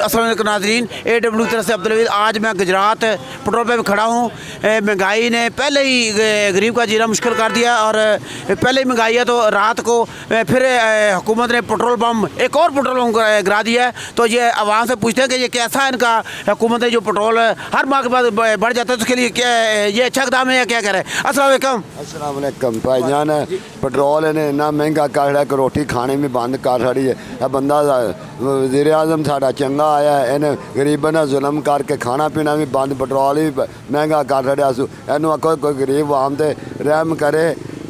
अस्सलाम वालेकुम नाज़रीन, AW तरफ से अब्दुल हमीद। आज मैं गुजरात पेट्रोल पंप खड़ा हूँ। महंगाई ने पहले ही गरीब का जीना मुश्किल कर दिया और पहले ही महंगाई है तो रात को फिर हुकूमत ने पेट्रोल पंप एक और पेट्रोल पंप गिरा दिया है। तो ये आवाम से पूछते हैं कि ये कैसा है इनका, हुकूमत ने जो पेट्रोल हर माह के बाद बढ़ जाता है तो उसके लिए क्या ये अच्छा इक़दाम है या क्या कह रहे हैं? अस्सलाम वालेकुम भाईजान, पेट्रोल ने इन्ना महंगा कर रहा है कि रोटी खाने में बंद कर रही है। बंदा वज़ीर आज़म साड़ा चंगा आया है, इन्हें गरीबों ने जुल्म करके खाना पीना भी बंद, पेट्रोल भी महंगा कर रहा सू। इनू आखो कोई गरीब आम ते रहम करे,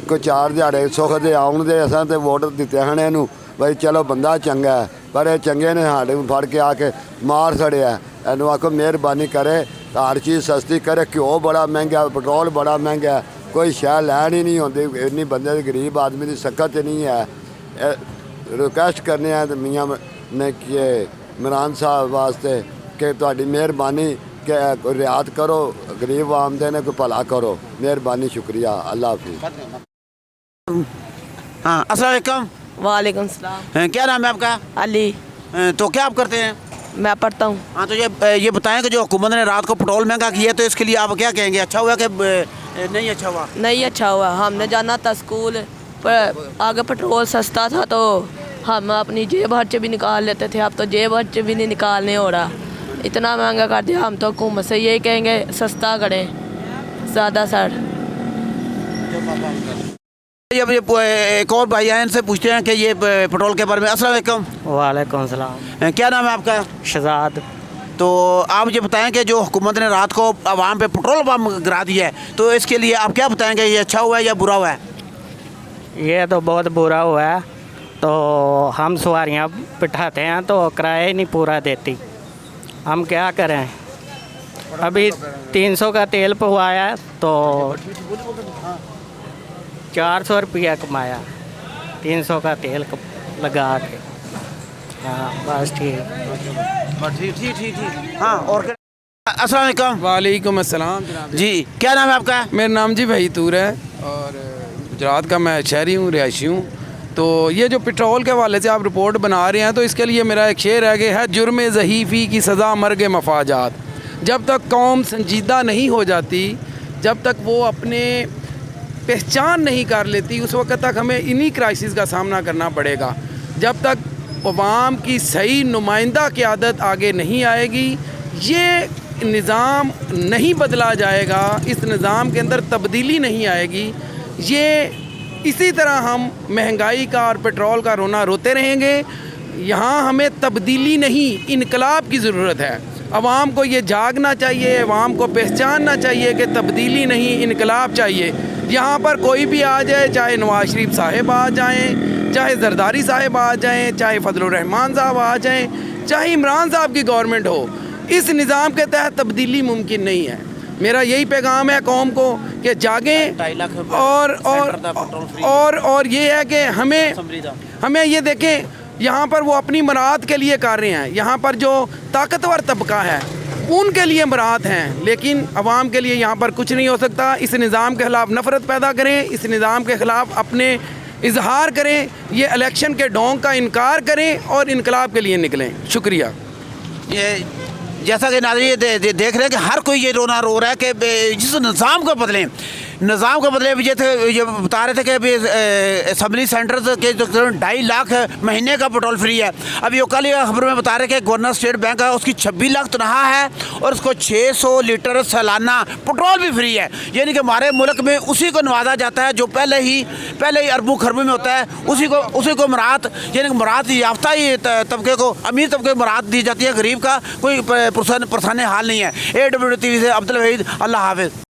कोई 4 दिहाड़े सुख दे आउन दे। असां ते वोट दिते हैं इनू भाई चलो बंदा चंगा है, पर ये चंगे ने साढ़े फड़ के आके मार छड़िया। इनू आखो मेहरबानी करे, हर चीज़ सस्ती करे। घ्यो बड़ा महंगा, पेट्रोल बड़ा महंगा, कोई शह लैन ही नहीं होती। इन्नी बंदे गरीब आदमी की सकत नहीं है। रिक्वेस्ट करने हैं मियाँ ने कि इमरान साहब वास्ते कि तुहाडी मेहरबानी कि रियात करो, गरीब आमदे ने कोई भला करो। मेहरबानी, शुक्रिया, अल्लाह हाफिज़। हाँ, अस्सलाम वालेकुम। वालेकुम सलाम। क्या नाम है आपका? अली। तो क्या आप करते हैं? मैं पढ़ता हूँ। हाँ, तो ये बताएं कि जो हुकूमत ने रात को पेट्रोल महंगा किया तो इसके लिए आप क्या कहेंगे? अच्छा हुआ कि नहीं अच्छा हुआ? नहीं अच्छा हुआ। हमने जाना था स्कूल, पर आगे पेट्रोल सस्ता था तो हम अपनी जेब खर्च भी निकाल लेते थे। अब तो जेब खर्च भी नहीं निकालने हो रहा, इतना महंगा कर दिया। हम तो हुकूमत से यही कहेंगे सस्ता करें, ज़्यादा सर। जब ये एक और भाई आए इनसे पूछते हैं कि ये पेट्रोल के बारे में। अस्सलाम वालेकुम। वालेकुम सलाम। क्या नाम है आपका? शहजाद। तो आप ये बताएं कि जो हुकूमत ने रात को आवाम पे पेट्रोल पंप गिरा दिया है तो इसके लिए आप क्या बताएंगे, ये अच्छा हुआ है या बुरा हुआ है? ये तो बहुत बुरा हुआ है। तो हम सवारियाँ बिठाते हैं तो किराया ही नहीं पूरा देती, हम क्या करें। अभी 300 का तेल पवाया तो 400 रुपया कमाया 300 का तेल लगा के। हाँ बस ठीक ठीक। हाँ, और अस्सलाम वालेकुम। वालेकुम अस्सलाम जनाब जी, क्या नाम है आपका? मेरा नाम जी भाई तूर है और गुजरात का मैं शहरी हूँ, रिहायशी हूँ। तो ये जो पेट्रोल के हवाले से आप रिपोर्ट बना रहे हैं तो इसके लिए मेरा एक शेर है कि है जुर्म ज़हीफ़ी की सज़ा मर्ग मफाजात। जब तक कौम संजीदा नहीं हो जाती, जब तक वो अपने पहचान नहीं कर लेती, उस वक्त तक हमें इन्हीं क्राइसिस का सामना करना पड़ेगा। जब तक अवाम की सही नुमाइंदा क़यादत आगे नहीं आएगी, ये निज़ाम नहीं बदला जाएगा, इस निज़ाम के अंदर तब्दीली नहीं आएगी, ये इसी तरह हम महंगाई का और पेट्रोल का रोना रोते रहेंगे। यहाँ हमें तब्दीली नहीं, इनकलाब की ज़रूरत है। अवाम को ये जागना चाहिए, अवाम को पहचानना चाहिए कि तब्दीली नहीं, इनकलाब चाहिए। यहाँ पर कोई भी आ जाए, चाहे नवाज शरीफ साहिब आ जाएँ, चाहे जरदारी साहिब आ जाएँ, चाहे फजलुर रहमान साहब आ जाएँ, चाहे इमरान साहब की गवर्नमेंट हो, इस निज़ाम के तहत तब्दीली मुमकिन नहीं है। मेरा यही पैगाम है कौम को कि जागें और ये है कि हमें ये देखें, यहाँ पर वो अपनी मराद के लिए कर रहे हैं। यहाँ पर जो ताकतवर तबका है उनके लिए मराद हैं, लेकिन अवाम के लिए यहाँ पर कुछ नहीं हो सकता। इस निज़ाम के ख़िलाफ़ नफ़रत पैदा करें, इस निज़ाम के ख़िलाफ़ अपने इजहार करें, ये इलेक्शन के ढोंग का इनकार करें और इनकलाब के लिए निकलें। शुक्रिया। ये जैसा कि नाज़रीन देख रहे हैं कि हर कोई ये रोना रो रहा है कि जिस निज़ाम को बदलें, निज़ाम को बदले। ये बता रहे थे कि असम्बली सेंटर्स के 2.5 लाख महीने का पेट्रोल फ्री है। अभी कल ये खबर में बता रहे कि गवर्नर स्टेट बैंक है उसकी 26 लाख तनख्वाह है और उसको 600 लीटर सालाना पेट्रोल भी फ्री है। यानी कि हमारे मुल्क में उसी को नवाजा जाता है जो पहले ही अरबों खरबों में होता है, उसी को मराहत, यानी कि मराहत याफ्ता ही तबके को, अमीर तबके को मराहत दी जाती है, गरीब का कोई परेशानी हाल नहीं है। AW TV से अब्दुल हमीद, अल्लाह हाफिज़।